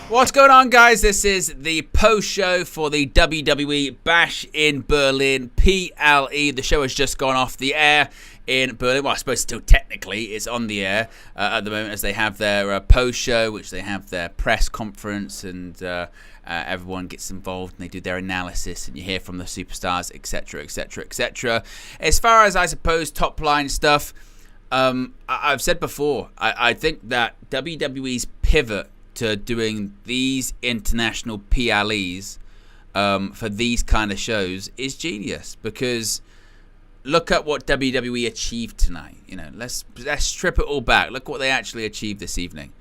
What's going on, guys? This is the post-show for the WWE Bash in Berlin, PLE. The show has just gone off the air in Berlin. Well, I suppose still technically it's on the air at the moment, as they have their post-show, which they have their press conference, and everyone gets involved and they do their analysis, and you hear from the superstars, etc., etc., etc. As far as, I suppose, top-line stuff, I've said before, I think that WWE's pivot to doing these international PLEs for these kind of shows is genius, because look at what WWE achieved tonight. You know, let's strip it all back. Look what they actually achieved this evening.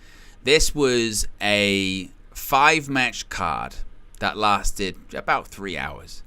This was a 5-match card that lasted about 3 hours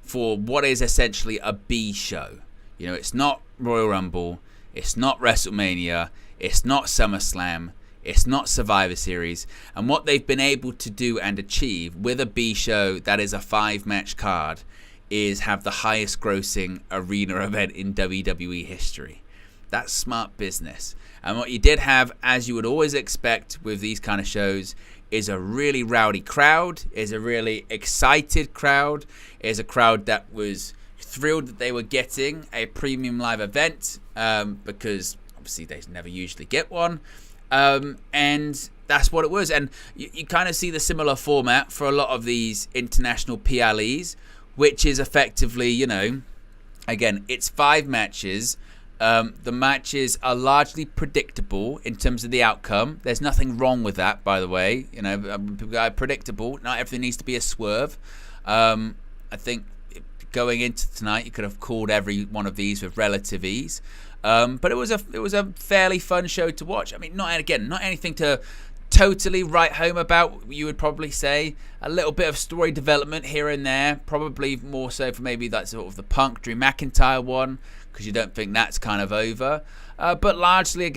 for what is essentially a B show. You know, it's not Royal Rumble, it's not WrestleMania, it's not SummerSlam, it's not Survivor Series. And what they've been able to do and achieve with a B show that is a 5-match card is have the highest grossing arena event in WWE history. That's smart business. And what you did have, as you would always expect with these kind of shows, is a really rowdy crowd, is a really excited crowd, is a crowd that was thrilled that they were getting a premium live event, because obviously they never usually get one. And that's what it was. And you kind of see the similar format for a lot of these international PLEs, which is effectively, you know, again, it's 5 matches. The matches are largely predictable in terms of the outcome. There's nothing wrong with that, by the way. You know, people are predictable. Not everything needs to be a swerve. I think going into tonight, you could have called every one of these with relative ease. But it was a fairly fun show to watch. I mean, not anything to totally write home about, you would probably say. A little bit of story development here and there, probably more so for maybe that sort of the Punk Drew McIntyre one, because you don't think that's kind of over. But largely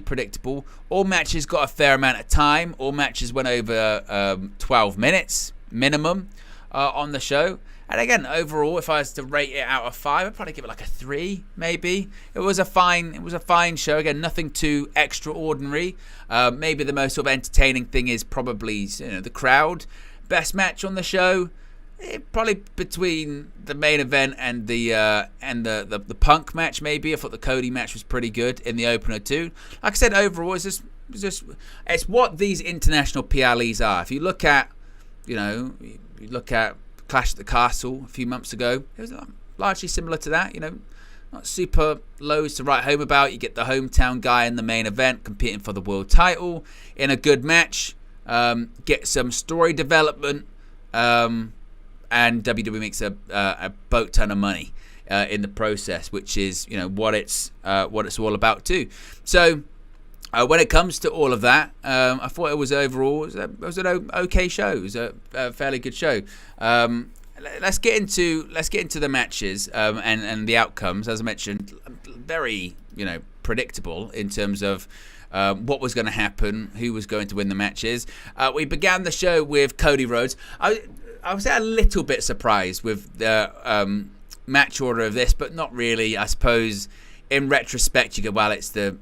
predictable. All matches got a fair amount of time. All matches went over 12 minutes minimum on the show. And again, overall, if I was to rate it out of 5, I'd probably give it like a 3, maybe. It was a fine show. Again, nothing too extraordinary. Maybe the most sort of entertaining thing is probably, you know, the crowd. Best match on the show, probably between the main event and the Punk match. Maybe I thought the Cody match was pretty good in the opener too. Like I said, overall, it's what these international PLEs are. If you look at, Clash at the Castle a few months ago, it was largely similar to that. You know, not super loads to write home about. You get the hometown guy in the main event competing for the world title in a good match. Get some story development, and WWE makes a boat ton of money in the process, which is, you know, what it's all about too. So when it comes to all of that, I thought it was overall it was an okay show. It was a fairly good show. Let's get into the matches and the outcomes. As I mentioned, very, you know, predictable in terms of what was going to happen, who was going to win the matches. We began the show with Cody Rhodes. I was a little bit surprised with the match order of this, but not really. I suppose in retrospect, you go, well, it's the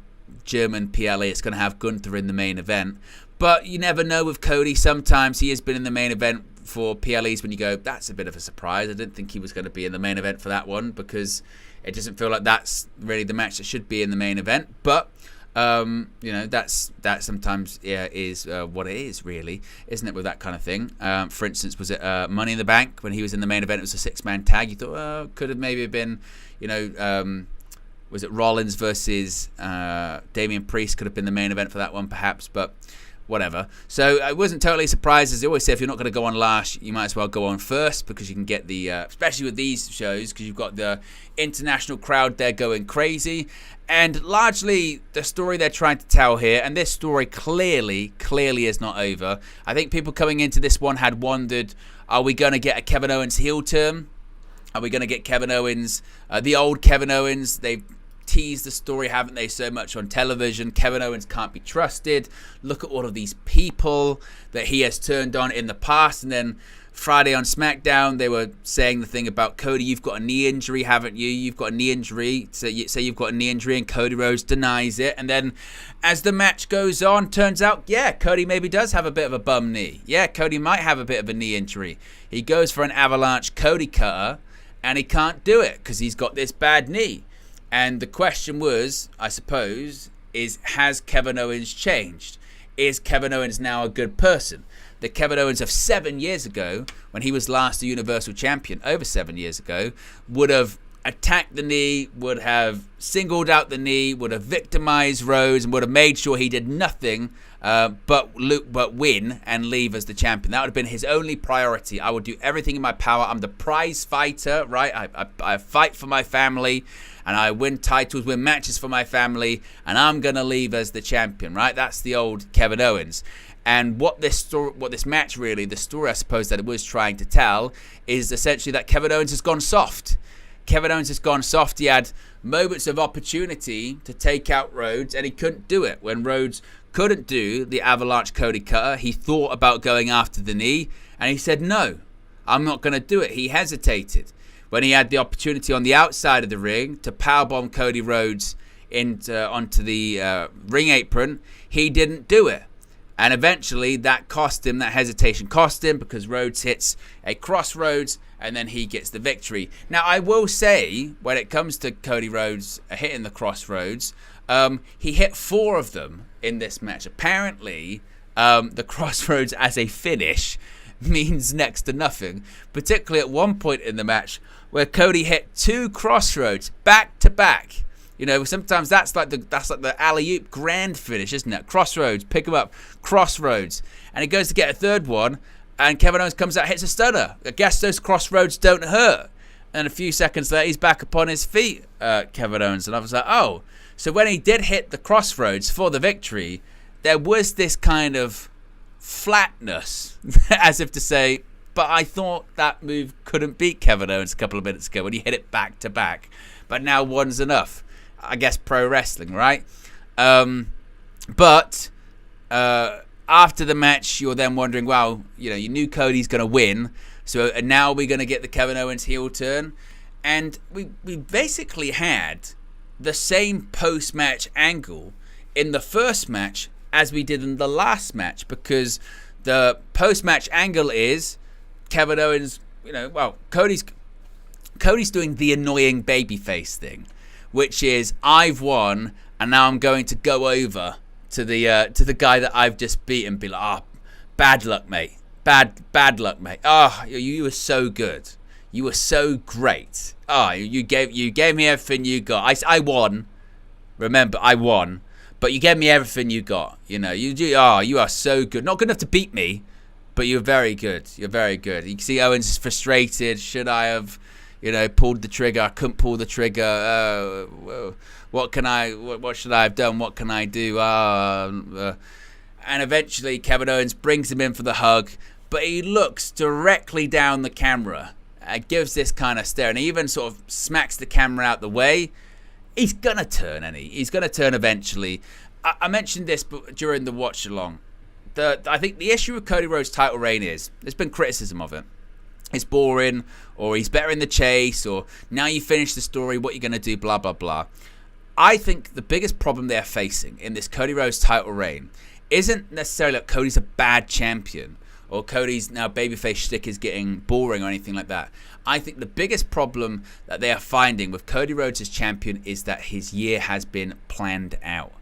German PLE, it's going to have Gunther in the main event. But you never know with Cody. Sometimes he has been in the main event for PLEs when you go, that's a bit of a surprise. I didn't think he was going to be in the main event for that one, because it doesn't feel like that's really the match that should be in the main event. But you know, that sometimes is what it is, really, isn't it, with that kind of thing. For instance, was it Money in the Bank when he was in the main event? It was a 6-man tag. You thought, could have maybe been, you know, was it Rollins versus Damian Priest? Could have been the main event for that one, perhaps, but whatever. So I wasn't totally surprised. As they always say, if you're not going to go on last, you might as well go on first, because you can get the, especially with these shows, because you've got the international crowd there going crazy. And largely the story they're trying to tell here, and this story clearly is not over. I think people coming into this one had wondered, are we going to get a Kevin Owens heel turn? Are we going to get Kevin Owens, the old Kevin Owens? They've teased the story, haven't they, so much on television. Kevin Owens can't be trusted. Look at all of these people that he has turned on in the past. And then Friday on SmackDown, they were saying the thing about Cody, you've got a knee injury, haven't you? You've got a knee injury. So you say you've got a knee injury, and Cody Rhodes denies it. And then as the match goes on, turns out, yeah, Cody maybe does have a bit of a bum knee. Yeah, Cody might have a bit of a knee injury. He goes for an avalanche Cody cutter, and he can't do it because he's got this bad knee. And the question was, I suppose, is has Kevin Owens changed? Is Kevin Owens now a good person? The Kevin Owens of 7 years ago, when he was last the Universal Champion, over 7 years ago, would have attacked the knee, would have singled out the knee, would have victimized Rhodes, and would have made sure he did nothing but win and leave as the champion. That would have been his only priority. I would do everything in my power. I'm the prize fighter, right? I fight for my family, and I win titles, win matches for my family, and I'm going to leave as the champion, right? That's the old Kevin Owens. And what this match really, the story I suppose that it was trying to tell, is essentially that Kevin Owens has gone soft. Kevin Owens has gone soft. He had moments of opportunity to take out Rhodes, and he couldn't do it. When Rhodes couldn't do the avalanche Cody cutter, he thought about going after the knee, and he said, no, I'm not going to do it. He hesitated. When he had the opportunity on the outside of the ring to powerbomb Cody Rhodes onto the ring apron, he didn't do it. And eventually that hesitation cost him, because Rhodes hits a crossroads and then he gets the victory. Now, I will say, when it comes to Cody Rhodes hitting the crossroads, he hit 4 of them in this match. Apparently, the crossroads as a finish means next to nothing, particularly at one point in the match where Cody hit 2 crossroads back to back. You know, sometimes that's like the alley-oop grand finish, isn't it? Crossroads, pick him up, crossroads. And he goes to get a third one, and Kevin Owens comes out, hits a stunner. I guess those crossroads don't hurt. And a few seconds later, he's back upon his feet, Kevin Owens. And I was like, oh. So when he did hit the crossroads for the victory, there was this kind of flatness, as if to say, but I thought that move couldn't beat Kevin Owens a couple of minutes ago when he hit it back to back. But now one's enough. I guess pro wrestling, right? But after the match, you're then wondering, well, you knew Cody's going to win, so now we're going to get the Kevin Owens heel turn. And we basically had the same post-match angle in the first match as we did in the last match, because the post-match angle is Kevin Owens, Cody's doing the annoying babyface thing, which is, I've won, and now I'm going to go over to the guy that I've just beaten, be like, bad luck, mate. Bad luck, mate. You were so good. You were so great. You gave me everything you got. I won. Remember, I won. But you gave me everything you got. You are so good. Not good enough to beat me, but you're very good. You're very good. You can see Owens is frustrated. Should I have pulled the trigger? I couldn't pull the trigger. What should I have done? What can I do? And eventually Kevin Owens brings him in for the hug, but he looks directly down the camera and gives this kind of stare, and he even sort of smacks the camera out the way. He's going to turn, he's going to turn eventually. I mentioned this during the watch along. I think the issue with Cody Rhodes' title reign is, there's been criticism of it. It's boring, or he's better in the chase, or now you finish the story, what you're going to do, blah, blah, blah. I think the biggest problem they're facing in this Cody Rhodes title reign isn't necessarily that Cody's a bad champion, or Cody's now babyface shtick is getting boring or anything like that. I think the biggest problem that they are finding with Cody Rhodes as champion is that his year has been planned out.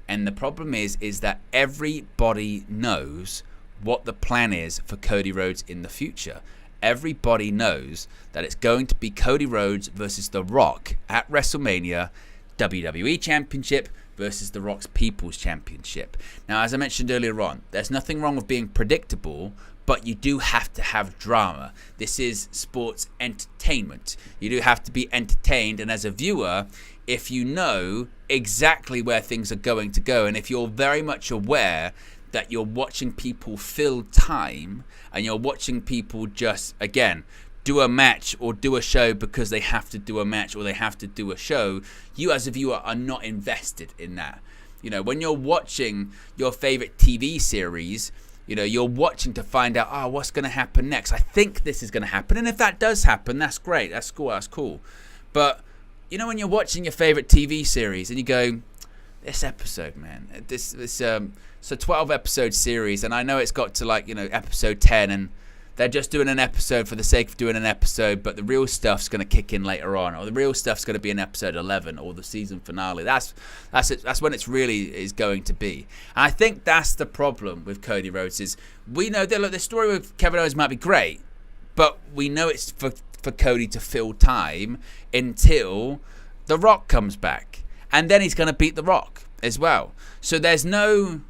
And the problem is that everybody knows what the plan is for Cody Rhodes in the future. Everybody knows that it's going to be Cody Rhodes versus The Rock at WrestleMania, WWE Championship versus The Rock's People's Championship. Now, as I mentioned earlier on, there's nothing wrong with being predictable, but you do have to have drama. This is sports entertainment. You do have to be entertained, and as a viewer, if you know exactly where things are going to go, and if you're very much aware that you're watching people fill time, and you're watching people just, again, do a match or do a show because they have to do a match or they have to do a show, you as a viewer are not invested in that. You know, when you're watching your favorite TV series, you know, you're watching to find out, oh, what's going to happen next? I think this is going to happen. And if that does happen, that's great. That's cool. But, you know, when you're watching your favorite TV series and you go, this episode, man, it's a 12 episode series. And I know it's got to like, you know, episode 10 and they're just doing an episode for the sake of doing an episode, but the real stuff's going to kick in later on, or the real stuff's going to be in episode 11 or the season finale. That's when it's really is going to be. And I think that's the problem with Cody Rhodes is we know that, look, the story with Kevin Owens might be great, but we know it's for Cody to fill time until The Rock comes back, and then he's going to beat The Rock as well. So there's no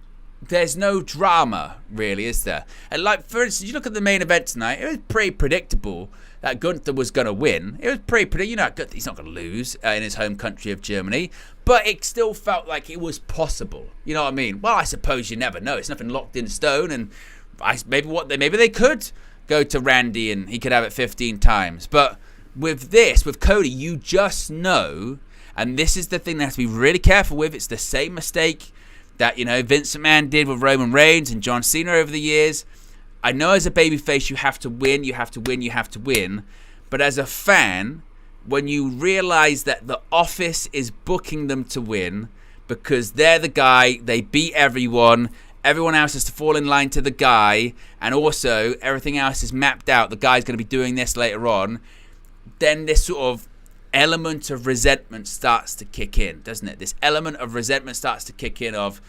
drama, really, is there? And like, for instance, you look at the main event tonight, it was pretty predictable that Gunther was going to win. It was pretty predictable. You know, he's not going to lose in his home country of Germany, but it still felt like it was possible. You know what I mean? Well, I suppose you never know. It's nothing locked in stone, and maybe they could go to Randy and he could have it 15 times. But with Cody, you just know, and this is the thing that has to be really careful with. It's the same mistake that, you know, Vince McMahon did with Roman Reigns and John Cena over the years. I know as a babyface you have to win. But as a fan, when you realize that the office is booking them to win because they're the guy, they beat everyone else has to fall in line to the guy, and also everything else is mapped out, the guy's going to be doing this later on, then this sort of element of resentment starts to kick in, doesn't it? This element of resentment starts to kick in of,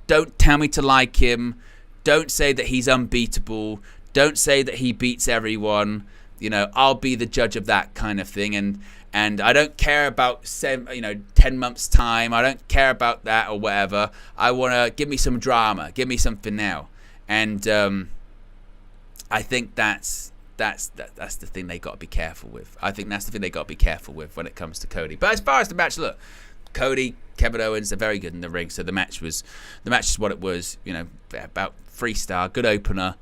don't tell me to like him, don't say that he's unbeatable, don't say that he beats everyone, you know, I'll be the judge of that kind of thing, and I don't care about 10 months time, I don't care about that or whatever. I want to give me some drama, give me something now. And I think that's the thing they got to be careful with. I think that's the thing they got to be careful with when it comes to Cody. But as far as the match, look, Cody, Kevin Owens, they're very good in the ring. So the match is what it was. You know, about 3-star, good opener.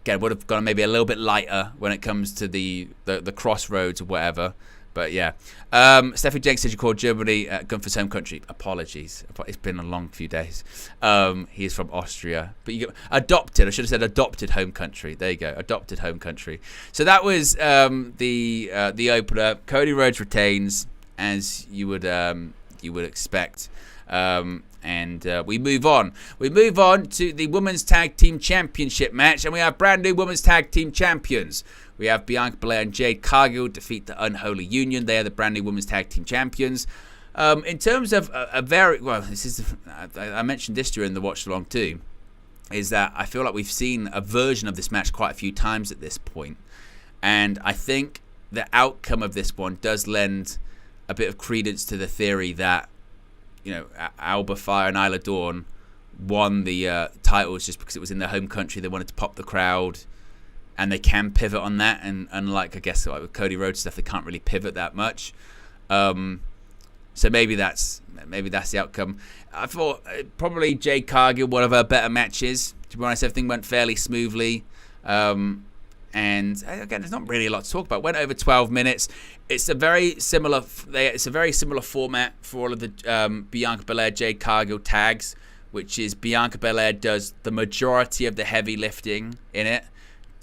Again, would have gone maybe a little bit lighter when it comes to the crossroads or whatever. But yeah, Stephanie Jenks says you called Germany Gunther's home country. Apologies, it's been a long few days. He is from Austria, but you adopted. I should have said adopted home country. There you go, adopted home country. So that was the opener. Cody Rhodes retains, as you would expect. And we move on. We move on to the Women's Tag Team Championship match, and we have brand new Women's Tag Team Champions. We have Bianca Belair and Jade Cargill defeat the Unholy Union. They are the brand new Women's Tag Team Champions. In terms of I mentioned this during the watch along too, is that I feel like we've seen a version of this match quite a few times at this point, and I think the outcome of this one does lend a bit of credence to the theory that, you know, Alba, Fyre and Isla Dawn won the titles just because it was in their home country. They wanted to pop the crowd, and they can pivot on that. And unlike, I guess, like with Cody Rhodes stuff, they can't really pivot that much. So maybe that's the outcome. I thought probably Jade Cargill, one of her better matches. To be honest, everything went fairly smoothly. And again, there's not really a lot to talk about. Went over 12 minutes. It's a very similar format for all of the Bianca Belair, Jade Cargill tags, which is Bianca Belair does the majority of the heavy lifting in it,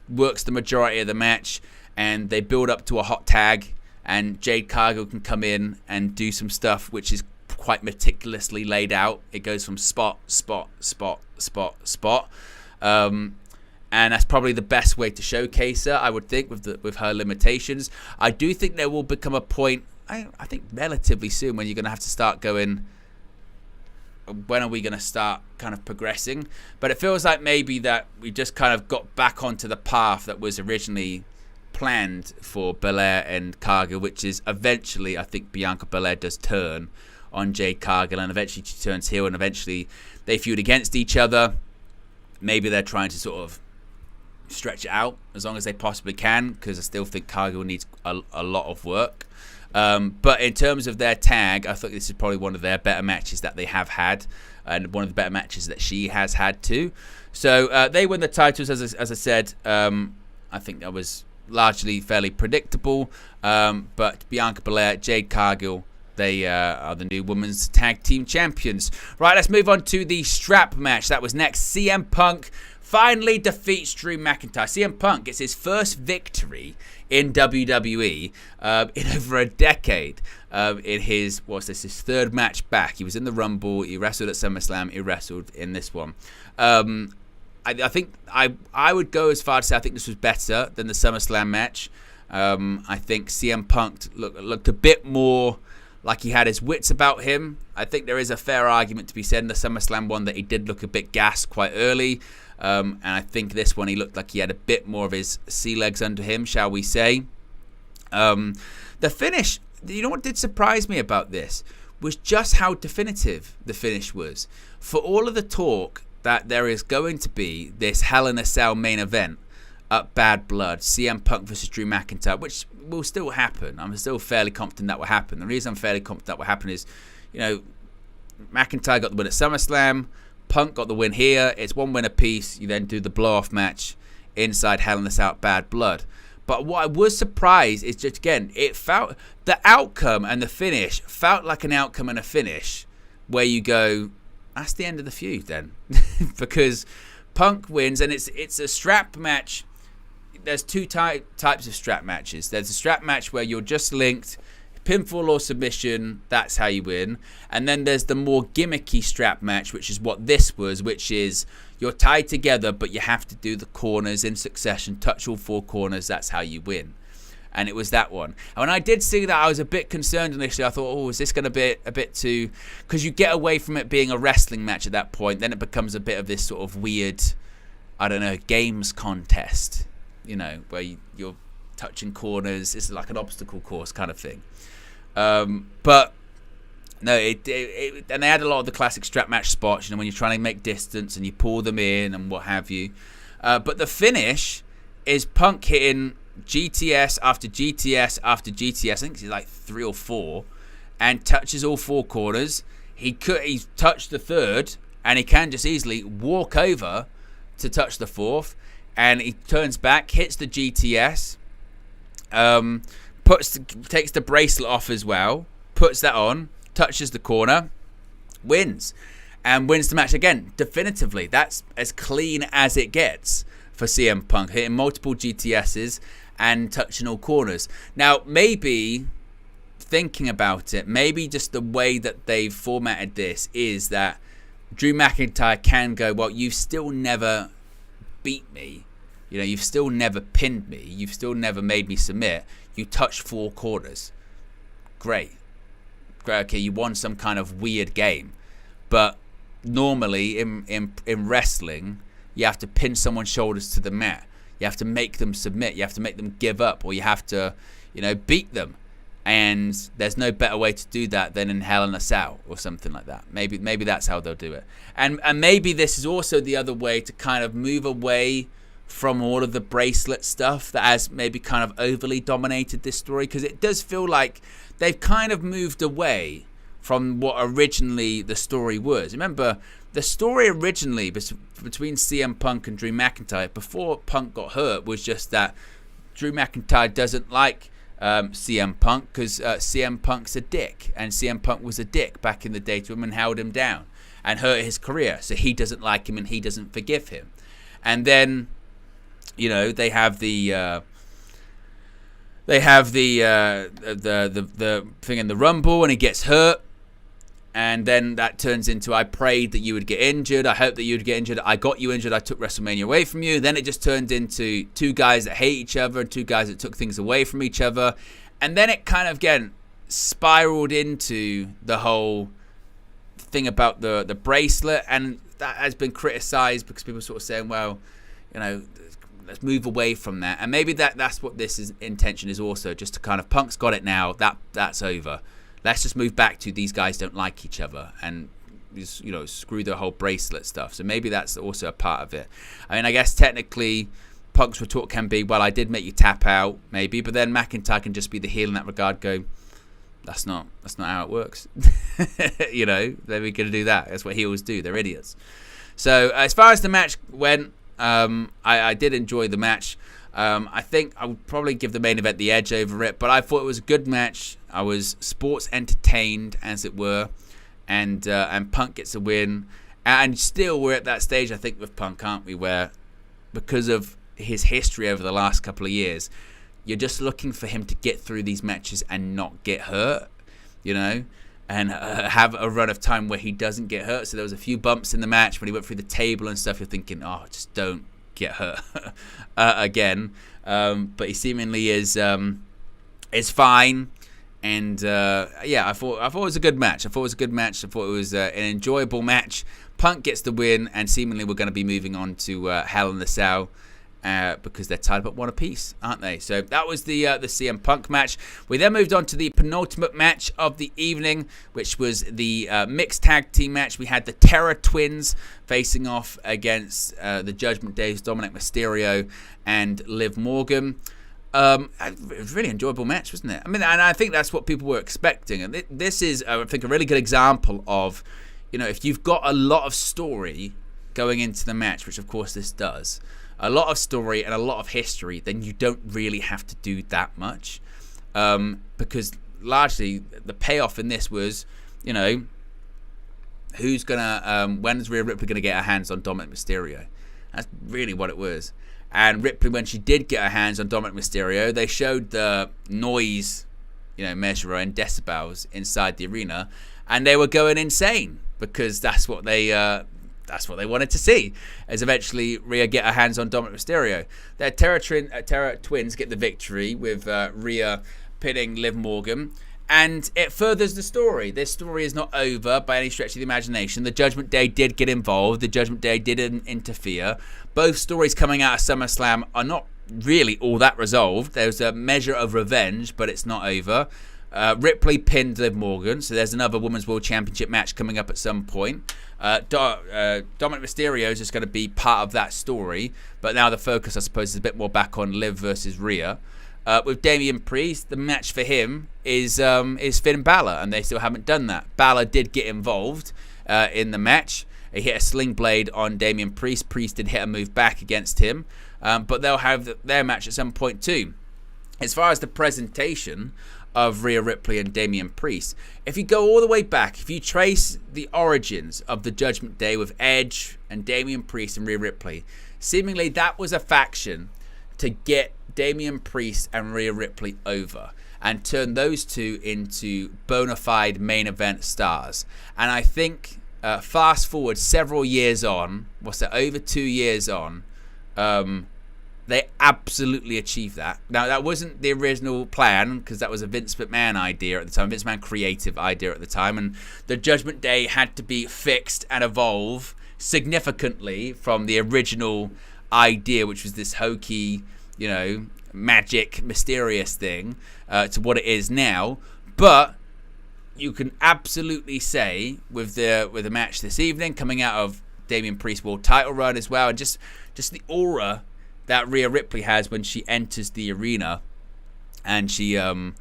works the majority of the match, and they build up to a hot tag, and Jade Cargill can come in and do some stuff which is quite meticulously laid out. It goes from spot. And that's probably the best way to showcase her, I would think, with her limitations. I do think there will become a point, I think relatively soon, when you're going to have to start going, when are we going to start kind of progressing? But it feels like maybe that we just kind of got back onto the path that was originally planned for Belair and Cargill, which is eventually, I think Bianca Belair does turn on Jade Cargill, and eventually she turns heel, and eventually they feud against each other. Maybe they're trying to sort of stretch it out as long as they possibly can, because I still think Cargill needs a lot of work. But in terms of their tag, I think this is probably one of their better matches that they have had, and one of the better matches that she has had too. So they win the titles, as I said. I think that was largely fairly predictable. But Bianca Belair, Jade, Cargill, they are the new women's tag team champions. Right, let's move on to the strap match. That was next. CM Punk finally defeats Drew McIntyre. CM Punk gets his first victory in WWE in over a decade. In his third match back. He was in the Rumble. He wrestled at SummerSlam. He wrestled in this one. I think I would go as far to say I think this was better than the SummerSlam match. I think CM Punk looked a bit more like he had his wits about him. I think there is a fair argument to be said in the SummerSlam one that he did look a bit gassed quite early. And I think this one he looked like he had a bit more of his sea legs under him, shall we say. The finish, you know what did surprise me about this was just how definitive the finish was. For all of the talk that there is going to be this Hell in a Cell main event at Bad Blood, CM Punk versus Drew McIntyre, which will still happen. I'm still fairly confident that will happen. The reason I'm fairly confident that will happen is, McIntyre got the win at SummerSlam, Punk got the win here. It's one win apiece. You then do the blow-off match inside Hell in a Cell Bad Blood. But what I was surprised is just, again, it felt, the outcome and the finish felt like an outcome and a finish where you go, that's the end of the feud then. Because Punk wins, and it's a strap match. There's two types of strap matches. There's a strap match where you're just linked, pinfall or submission, that's how you win. And then there's the more gimmicky strap match, which is what this was, which is you're tied together, but you have to do the corners in succession, touch all four corners, that's how you win. And it was that one. And when I did see that, I was a bit concerned initially. I thought, is this going to be a bit too... Because you get away from it being a wrestling match at that point, then it becomes a bit of this sort of weird, games contest, where you're touching corners. It's like an obstacle course kind of thing. But no, and they had a lot of the classic strap match spots, when you're trying to make distance and you pull them in and what have you. But the finish is Punk hitting GTS after GTS after GTS. I think it's like 3 or 4, and touches all four corners. He's touched the third, and he can just easily walk over to touch the fourth, and he turns back, hits the GTS, takes the bracelet off as well, puts that on, touches the corner, wins, and wins the match again definitively. That's as clean as it gets for CM Punk, hitting multiple GTSs and touching all corners. Now, maybe thinking about it, maybe just the way that they've formatted this is that Drew McIntyre can go, well, you've still never beat me. You've still never pinned me. You've still never made me submit. You touched four corners. Great. Okay, you won some kind of weird game. But normally in wrestling, you have to pin someone's shoulders to the mat. You have to make them submit. You have to make them give up, or you have to, beat them. And there's no better way to do that than in Hell in a Cell or something like that. Maybe that's how they'll do it. And maybe this is also the other way to kind of move away from all of the bracelet stuff that has maybe kind of overly dominated this story, because it does feel like they've kind of moved away from what originally the story was. Remember, the story originally between CM Punk and Drew McIntyre before Punk got hurt was just that Drew McIntyre doesn't like CM Punk because CM Punk's a dick, and CM Punk was a dick back in the day to him and held him down and hurt his career, so he doesn't like him and he doesn't forgive him. And then they have the thing in the Rumble, and he gets hurt, and then that turns into, I prayed that you would get injured, I hope that you would get injured, I got you injured, I took WrestleMania away from you. Then it just turned into two guys that hate each other, two guys that took things away from each other, and then it kind of again spiraled into the whole thing about the bracelet, and that has been criticized because people sort of saying, well, let's move away from that. And maybe that's what this intention is also, just to kind of, Punk's got it now, that's over. Let's just move back to these guys don't like each other and just, screw the whole bracelet stuff. So maybe that's also a part of it. I mean, I guess technically Punk's retort can be, well, I did make you tap out, maybe, but then McIntyre can just be the heel in that regard, go, that's not how it works. They're going to do that. That's what heels do. They're idiots. So as far as the match went, I did enjoy the match. I think I would probably give the main event the edge over it, but I thought it was a good match. I was sports entertained, as it were, and Punk gets a win. And still, we're at that stage, I think, with Punk, aren't we, where because of his history over the last couple of years, you're just looking for him to get through these matches and not get hurt, you know, and have a run of time where he doesn't get hurt. So there was a few bumps in the match when he went through the table and stuff. You're thinking, oh, just don't get hurt again. But he seemingly is fine. And I thought it was a good match. I thought it was an enjoyable match. Punk gets the win, and seemingly we're going to be moving on to Hell in the Cell because they're tied up one apiece, aren't they? So that was the CM Punk match. We then moved on to the penultimate match of the evening, which was the mixed tag team match. We had the Terror Twins facing off against the Judgment Day's Dominik Mysterio and Liv Morgan. It was a really enjoyable match, wasn't it? I mean, and I think that's what people were expecting. And this is, I think, a really good example of, you know, if you've got a lot of story going into the match, which of course this does, a lot of story and a lot of history, then you don't really have to do that much. Because largely the payoff in this was, you know, when's Rhea Ripley going to get her hands on Dominik Mysterio? That's really what it was. And Ripley, when she did get her hands on Dominik Mysterio, they showed the noise, you know, measurer in decibels inside the arena, and they were going insane because that's what they wanted to see. As eventually Rhea get her hands on Dominik Mysterio, their Terror Twins get the victory with Rhea pinning Liv Morgan. And it furthers the story. This story is not over by any stretch of the imagination. The Judgment Day did get involved. The Judgment Day didn't interfere. Both stories coming out of SummerSlam are not really all that resolved. There's a measure of revenge, but it's not over. Ripley pinned Liv Morgan, so there's another Women's World Championship match coming up at some point. Dominik Mysterio is just going to be part of that story, but now the focus, I suppose, is a bit more back on Liv versus Rhea. With Damian Priest, the match for him is Finn Balor, and they still haven't done that. Balor did get involved in the match. He hit a sling blade on Damian Priest. Priest did hit a move back against him, but they'll have their match at some point too. As far as the presentation of Rhea Ripley and Damian Priest, if you go all the way back, if you trace the origins of the Judgment Day with Edge and Damian Priest and Rhea Ripley, seemingly that was a faction to get Damian Priest and Rhea Ripley over and turn those two into bona fide main event stars. And I think fast forward several years on, over 2 years on, they absolutely achieved that. Now, that wasn't the original plan because that was a Vince McMahon idea at the time, Vince McMahon creative idea at the time, and the Judgment Day had to be fixed and evolve significantly from the original idea, which was this hokey, you know, magic, mysterious thing, to what it is now. But you can absolutely say with the match this evening, coming out of Damian Priest's world title run as well, and just the aura that Rhea Ripley has when she enters the arena, and she and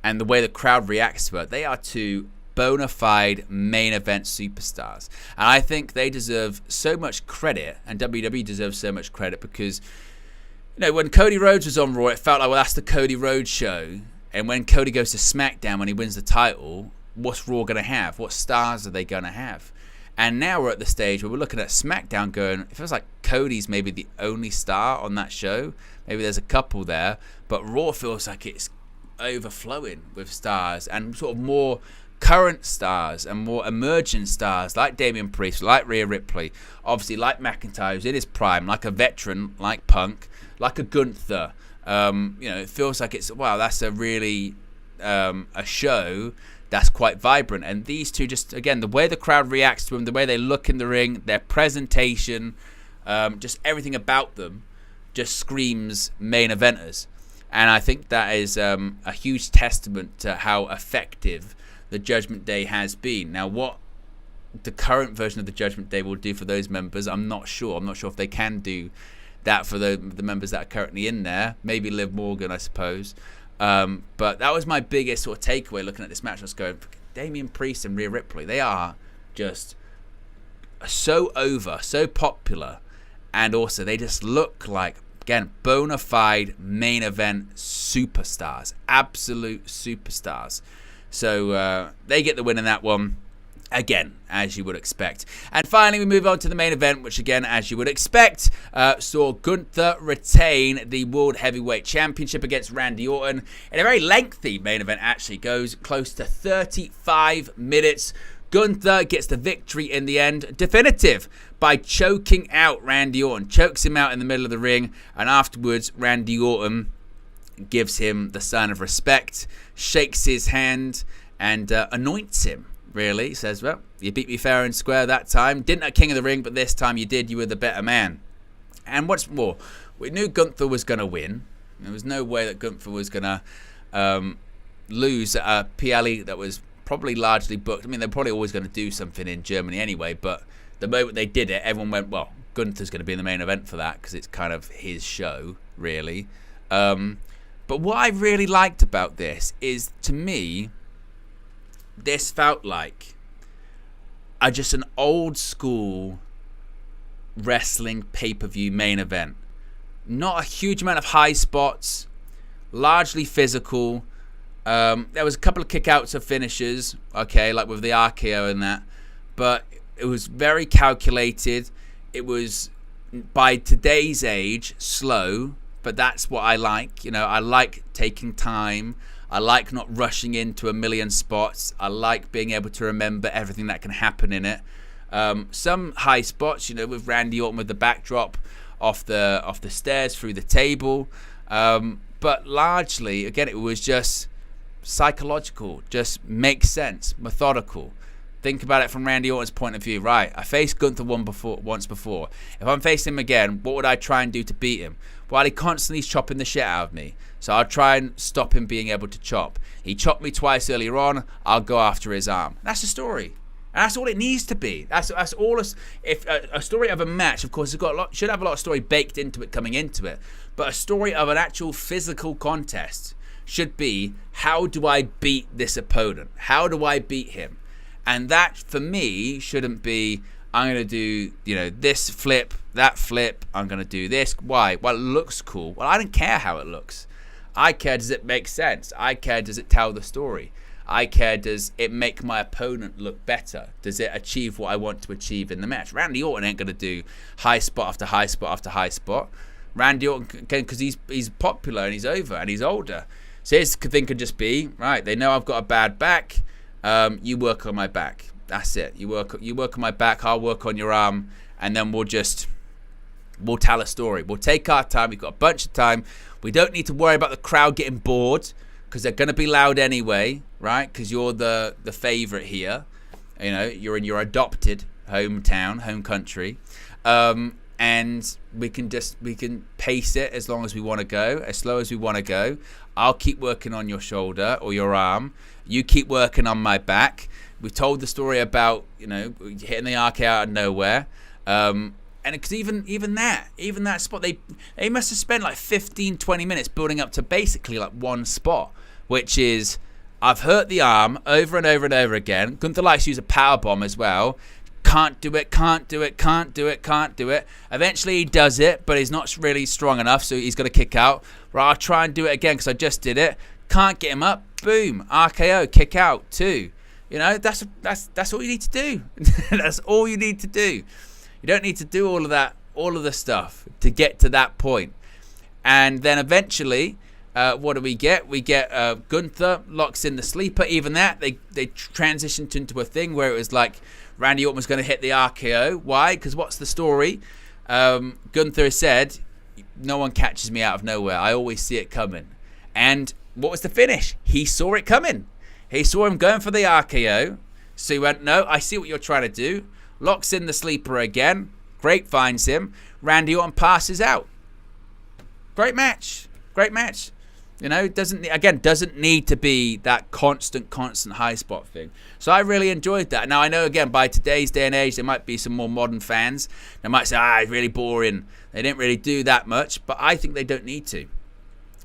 the way the crowd reacts to her, they are two bona fide main event superstars. And I think they deserve so much credit, and WWE deserves so much credit, because, you know, when Cody Rhodes was on Raw, it felt like, well, that's the Cody Rhodes show. And when Cody goes to SmackDown, when he wins the title, what's Raw going to have? What stars are they going to have? And now we're at the stage where we're looking at SmackDown going, it feels like Cody's maybe the only star on that show. Maybe there's a couple there. But Raw feels like it's overflowing with stars, and sort of more current stars and more emerging stars like Damian Priest, like Rhea Ripley, obviously like McIntyre, who's in his prime, like a veteran like Punk, like a Gunther. You know, it feels like it's, wow, that's a really a show that's quite vibrant. And these two, just again, the way the crowd reacts to them, the way they look in the ring, their presentation, just everything about them just screams main eventers. And I think that is a huge testament to how effective the Judgment Day has been. Now, what the current version of the Judgment Day will do for those members, I'm not sure. I'm not sure if they can do that for the members that are currently in there. Maybe Liv Morgan, I suppose. But that was my biggest sort of takeaway looking at this match. I was going, Damian Priest and Rhea Ripley, they are just so over, so popular, and also they just look like Again, bona fide main event superstars. Absolute superstars. So they get the win in that one. Again, as you would expect. And finally, we move on to the main event, which again, as you would expect, saw Gunther retain the World Heavyweight Championship against Randy Orton in a very lengthy main event. Actually goes close to 35 minutes. Gunther gets the victory in the end, definitive, by choking out Randy Orton. Chokes him out in the middle of the ring, and afterwards, Randy Orton gives him the sign of respect, shakes his hand, and anoints him. Really, says, well, you beat me fair and square that time. Didn't at King of the Ring, but this time you did. You were the better man. And what's more, we knew Gunther was going to win. There was no way that Gunther was going to lose at a PLE that was probably largely booked. I mean, they're probably always going to do something in Germany anyway, but the moment they did it, everyone went, well, Gunther's going to be in the main event for that because it's kind of his show, really. But what I really liked about this is, to me, this felt like just an old school wrestling pay-per-view main event. Not a huge amount of high spots, largely physical. There was a couple of kickouts of finishes, okay, like with the RKO and that, but it was very calculated. It was, by today's age, slow, but that's what I like. You know, I like taking time. I like not rushing into a million spots. I like being able to remember everything that can happen in it. Some high spots, you know, with Randy Orton with the backdrop off the stairs through the table. But largely, again, it was just psychological, just makes sense, methodical. Think about it from Randy Orton's point of view. Right, I faced Gunther once before. If I'm facing him again, what would I try and do to beat him? Well, he constantly is chopping the shit out of me. So I'll try and stop him being able to chop. He chopped me twice earlier on. I'll go after his arm. That's the story. And that's all it needs to be. That's all. If a story of a match, of course, should have a lot of story baked into it, coming into it. But a story of an actual physical contest should be, how do I beat this opponent? How do I beat him? And that, for me, shouldn't be, I'm going to do, you know, this flip, that flip. I'm going to do this. Why? Well, it looks cool. Well, I don't care how it looks. I care, does it make sense? I care, does it tell the story? I care, does it make my opponent look better? Does it achieve what I want to achieve in the match? Randy Orton ain't going to do high spot after high spot after high spot. Randy Orton, because he's popular and he's over and he's older. So his thing could just be, right, they know I've got a bad back. You work on my back. That's it. You work on my back. I'll work on your arm. And then we'll tell a story. We'll take our time. We've got a bunch of time. We don't need to worry about the crowd getting bored, because they're going to be loud anyway, right? Because you're the favorite here. You know, you're in your adopted hometown, home country. And we can pace it as long as we want to go, as slow as we want to go. I'll keep working on your shoulder or your arm. You keep working on my back. We've told the story about, you know, hitting the arc out of nowhere. And because even that spot, they must have spent like 15, 20 minutes building up to basically like one spot, which is, I've hurt the arm over and over and over again. Gunther likes to use a power bomb as well. Can't do it. Eventually he does it, but he's not really strong enough, so he's going to kick out. Right, I'll try and do it again because I just did it. Can't get him up. Boom. RKO. Kick out. 2. You know, that's all you need to do. That's all you need to do. You don't need to do all of the stuff to get to that point. And then eventually, what do we get? We get Gunther locks in the sleeper. Even that, they transitioned into a thing where it was like Randy Orton was going to hit the RKO. Why? Because what's the story? Gunther said, no one catches me out of nowhere. I always see it coming. And what was the finish? He saw it coming. He saw him going for the RKO. So he went, no, I see what you're trying to do. Locks in the sleeper again. Great finds him. Randy Orton passes out. Great match. You know, doesn't need to be that constant high spot thing. So I really enjoyed that. Now I know, again, by today's day and age, there might be some more modern fans. They might say, it's really boring. They didn't really do that much, but I think they don't need to.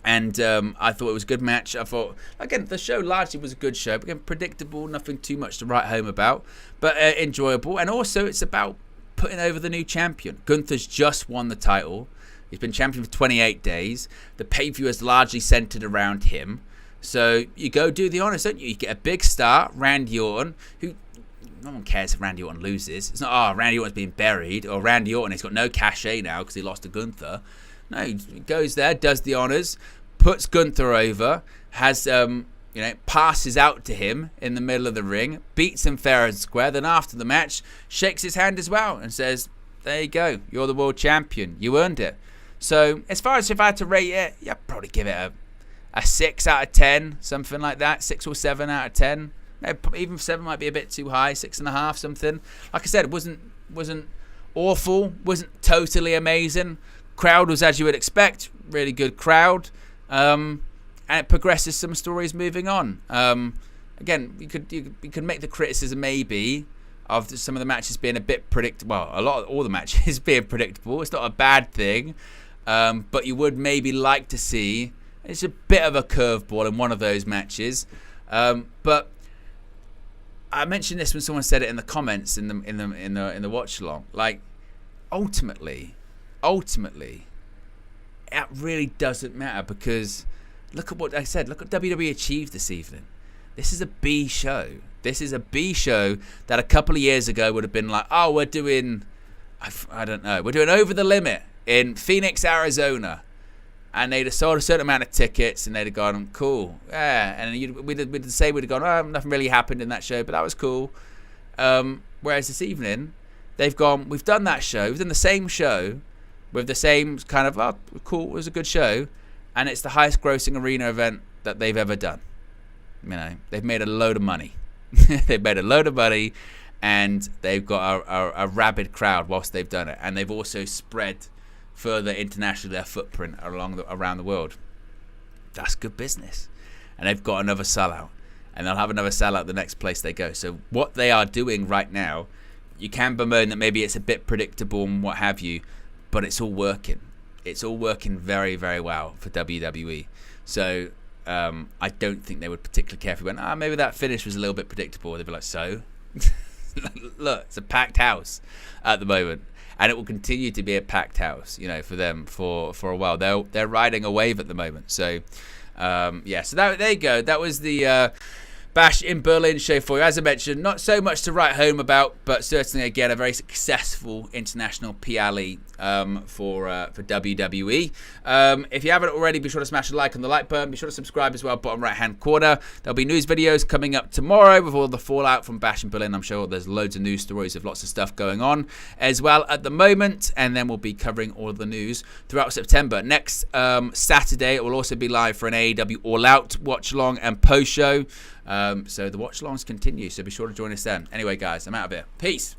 And I thought it was a good match. I thought, again, the show largely was a good show. Again, predictable, nothing too much to write home about, but enjoyable. And also, it's about putting over the new champion. Gunther's just won the title. He's been champion for 28 days. The pay-per-view is largely centered around him. So you go do the honors, don't you? You get a big star, Randy Orton, who no one cares if Randy Orton loses. It's not, Randy Orton's being buried, or Randy Orton, he's got no cachet now because he lost to Gunther. No, he goes there, does the honors, puts Gunther over, has, passes out to him in the middle of the ring, beats him fair and square, then after the match, shakes his hand as well and says, there you go, you're the world champion, you earned it. So, as far as if I had to rate it, I'd probably give it a 6 out of 10, something like that, 6 or 7 out of 10. No, even 7 might be a bit too high, 6.5, something. Like I said, it wasn't awful, wasn't totally amazing. Crowd was as you would expect, really good crowd, and it progresses some stories moving on. Again, you could make the criticism maybe of some of the matches being a bit predictable. Well, all the matches being predictable. It's not a bad thing, but you would maybe like to see it's a bit of a curveball in one of those matches. But I mentioned this when someone said it in the comments in the watch along. Like, ultimately, it really doesn't matter, because look at what I said. Look what WWE achieved this evening. This is a B show. This is a B show that a couple of years ago would have been like, oh, we're doing, I don't know, we're doing Over the Limit in Phoenix, Arizona. And they'd have sold a certain amount of tickets, and they'd have gone, cool, yeah. And we'd have gone, oh, nothing really happened in that show, but that was cool. Whereas this evening, they've gone, we've done that show, we've done the same show, with the same kind of, oh, cool, it was a good show, and it's the highest grossing arena event that they've ever done. You know, they've made a load of money. They've made a load of money, and they've got a rabid crowd whilst they've done it, and they've also spread further internationally their footprint around the world. That's good business. And they've got another sellout, and they'll have another sellout the next place they go. So what they are doing right now, you can bemoan that maybe it's a bit predictable and what have you, but it's all working. It's all working very, very well for WWE. So I don't think they would particularly care if we went, maybe that finish was a little bit predictable. They'd be like, so? Look, it's a packed house at the moment. And it will continue to be a packed house, for them for a while. They're riding a wave at the moment. So, so there you go. That was the Bash in Berlin show for you. As I mentioned, not so much to write home about, but certainly, again, a very successful international PLE for WWE. If you haven't already, be sure to smash a like on the like button. Be sure to subscribe as well, bottom right-hand corner. There'll be news videos coming up tomorrow with all the fallout from Bash in Berlin. I'm sure there's loads of news stories of lots of stuff going on as well at the moment. And then we'll be covering all of the news throughout September. Next Saturday, it will also be live for an AEW All Out watch-along and post-show. So the watch-alongs continue, so be sure to join us then. Anyway, guys, I'm out of here. Peace.